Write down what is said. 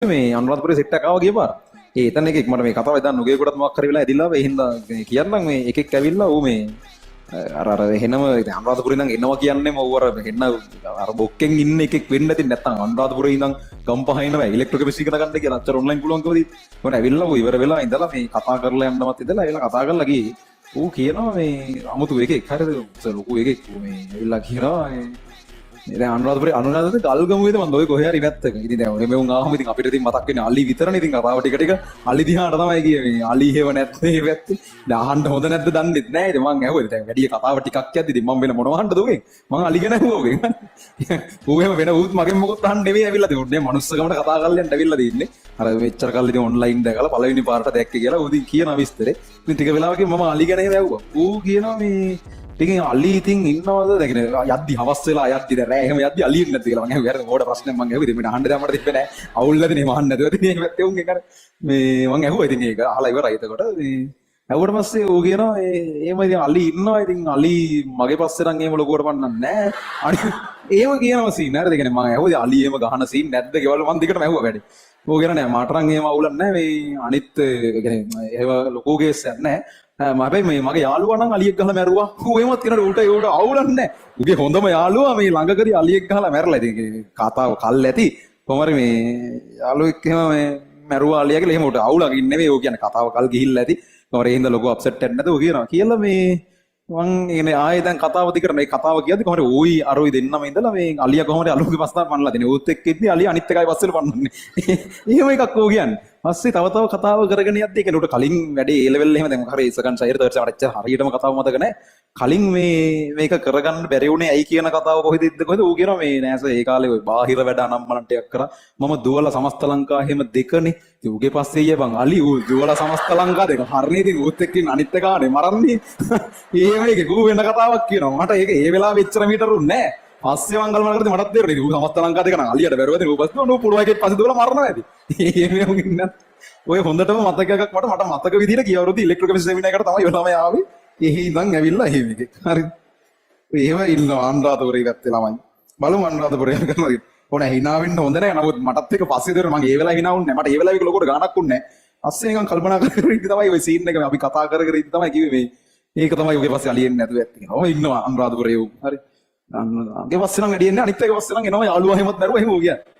මේ අනුරාධපුරේ සෙට් එකක් ආවා ගියපාර. එතන එකෙක් මට මේ කතාව එදා නුගේ කොටත් මොකක් හරි වෙලා ඇදිලා ඒ හින්දා කියන්නම් මේ එකෙක් ඇවිල්ලා ඌ මේ අර එහෙනම අනුරාධපුරේ ඉඳන් එනවා කියන්නේම ඌ අර එන්න අර බොක්කෙන් ඉන්න එකෙක් වෙන්න ඇති නැත්නම් අනුරාධපුරේ ඉඳන් ගම්පහ ඉන්නවා ඉලෙක්ට්‍රික් කෙමිස්ට්‍රි ඉගෙන ගන්න කියලා අච්චර ඔන්ලයින් පුළුවන්කමදී මට ඇවිල්ලා ඌ ඉවර වෙලා ඉඳලා මේ කතා කරලා යන්නවත් ඉඳලා ඇවිල්ලා කතා කරලා ගියේ ඌ කියනවා මේ අමුතු එකෙක් හරිද ලොකු එකෙක් මේ ඇවිල්ලා කියනවා දැන් අනුරාධපුරේ ගල්ගමුවේද මම ඔය කොහේ හරි වැත්තක. ඉතින් දැන් ඔය මෙවුන් ආවම ඉතින් අපිට ඉතින් මතක් වෙන්නේ අලි විතරනේ. ඉතින් කතාව ටික ටික අලි දිහාට තමයි කියන්නේ. අලි හේව නැත්නම් මේ වැත්තේ. දැන් අහන්න හොඳ නැද්ද දන්නෙත් නෑ. ඉතින් මං ඇහුවා. දැන් වැඩි කතාව ටිකක් යද්දි ඉතින් මම වෙන මොනව අහන්නද උගෙන්? මං අලි ගැන ඇහුවා උගෙන්. ඌ එහෙම වෙන ඌත් මගෙන් මොකොත් අහන්න නෙවෙයි ඇවිල්ලා තිබුණේ. මනුස්සකමට කතා කරලා යන්න ඇවිල්ලා තින්නේ. අර මෙච්චර කල් ඉතින් ඔන්ලයින් දැකලා පළවෙනි පාරට දැක්කේ කියලා ඌ ඉතින් කියන විස්තරේ. ඉතින් ටික වෙලාවකින් මම අලි ගැන එහෙම ඇහුවා. ඌ කියනවා මේ ඉතින් අලි ඉතින් ඉන්නවද දැන් යද්දි හවස් වෙලා යද්දි දැන් රෑ එහෙම යද්දි අලියෙක් නැද්ද කියලා මම ඇහුවා. හරි මොඩ ප්‍රශ්නයක් මම ඇහුවා. ඉතින් මට අහන්න දැන් මට තිබ්බේ නෑ. අවුල් නැතිනේ මම අහන්න නැතුව. ඉතින් ඒක පැත්තේ උන්ගෙන් අර මේ මම ඇහුවා. ඉතින් ඒක අහලා ඉවරයි. එතකොට ඇහුවට පස්සේ ඌ කියනවා එහෙම ඉතින් අලි ඉන්නවා. ඉතින් අලි මගේ පස්සේ නම් එහෙම ලොකුවට පන්නන්නේ නෑ. අනිත් ඒව කියනවා සීන් හරිද? කියන්නේ මම ඇහුවා අලි එහෙම ගහන සීන් නැද්ද කියලා මම දිගටම ඇහුවා වැඩි. ඌ කියනවා නෑ මට නම් එහෙම අවුලක් නෑ. මේ අනිත් ඒ කියන්නේ ඒව ලොකු කේසයක් නෑ. හැබැයි මේ මගේ යාළුවා නම් අලියෙක් ගහලා මැරුවා. ඌ එහෙමත් කියනවා ඌට ඒකට අවුලක් නැහැ. ඌගේ හොඳම යාළුවා මේ ළඟකදී අලියෙක් ගහලා මැරලා. ඉතින් කතාව කල් ඇති. කොහමද මේ යාළුවෙක් එහෙම මේ මැරුවා අලියා කියලා එහෙම උට අවුලක් ඉන්නේ නෙවෙයි. ඌ කියන්නේ කතාව කල් ගිහිල්ලා ඇති. කොහමද ඒ හින්දා ලොකු අප්සෙට් එකක් නැතුව කියනවා. කියලා මේ මං ඉන්නේ ආයේ දැන් කතාව දිකට මේ කතාව කියද්දි කොහමද ඌයි අරුයි දෙන්නම ඉඳලා මේ අලියා කොහමද අලුගේ පස්තාව පන්නලා දෙන්නේ. ඌත් එක්ක ඉද්දි අලියා අනිත් එකයි පස්සෙට පන්නන්නේ. එහෙම එකක් ඌ කියන්නේ. පස්සේ තව කතාව කරගෙන යද්දි ඒක උට කලින් වැඩේ ඒ ලෙවල් එහෙම දැන් හරි සෙකන්ඩ් සයිර් තර්ඩ් සයිර් හරියටම කතාව මතක නැහැ. කලින් මේක කරගන්න බැරි වුණේ ඇයි කියන කතාව කොහෙද ඉද්ද කොහෙද ඌ කියනවා මේ නෑස ඒ කාලේ ඔය බාහිර වැඩ අනම්මන ටිකක් කරා මම දුවලා සමස්ත ලංකා එහෙම දෙකනේ. ඉතින් ඌගේ පස්සේ ඊයේ බං අලි ඌ දුවලා සමස්ත ලංකා දෙක හරිනේ. ඉතින් ඌත් එක්ක ඉන්න අනිත් එකානේ මරන්නේ. එහෙම එක ඌ වෙන කතාවක් කියනවා. මට ඒක ඒ වෙලාවෙ එච්චර මීටරුන් නෑ. පස්සේ මං කල්පනා කරද්දි මටත් තේරුණා. ඉතින් ඌ සමස්ත ලංකා දෙක නම් අලියට බැරුවද ඌ පස්සේ ඌ පුරවයිකෙත් පස්සේ දුවලා මරනවා ඇති. එහෙම ඉන්න ඔය හොඳටම මතකයක් මට මතක විදිහට ගියවරුදි ඉලෙක්ට්‍රික් කෙමිස්ට්‍රි සෙමිනාර් එකට තමයි ළමයි ආවේ. එහි ඉඳන් ඇවිල්ලා එහෙම එකෙක්. හරිද? එහෙම ඉන්නවා අනුරාධපුරේ පැත්තේ ළමයි. බලමු අනුරාධපුරේ කරනවා. ඕන hina වෙන්න හොඳ නැහැ. නමුත් මටත් එක පස්සේ දෙර මම ඒ වෙලාව hina වුන්නේ නැහැ. මට ඒ වෙලාවේ ලොකුට ගාණක් උන්නේ නැහැ. පස්සේ නිකන් කල්පනා කර කර ඉඳි තමයි ওই සීන් එක අපි කතා කර කර ඉඳි තමයි කිව්වේ මේ. ඒක තමයි ඔගේ පස්සේ අලියෙන්නේ නැතුව ඇත්තේ. ඔය ඉන්නවා අනුරාධපුරේ උ. හරි. අන්ගේ පස්සේ නම් ඇඩියෙන්නේ අනිත් එක පස්සේ නම් එනවා යාළුවා එහෙමත් දරුවා එහෙම උ කියන්නේ.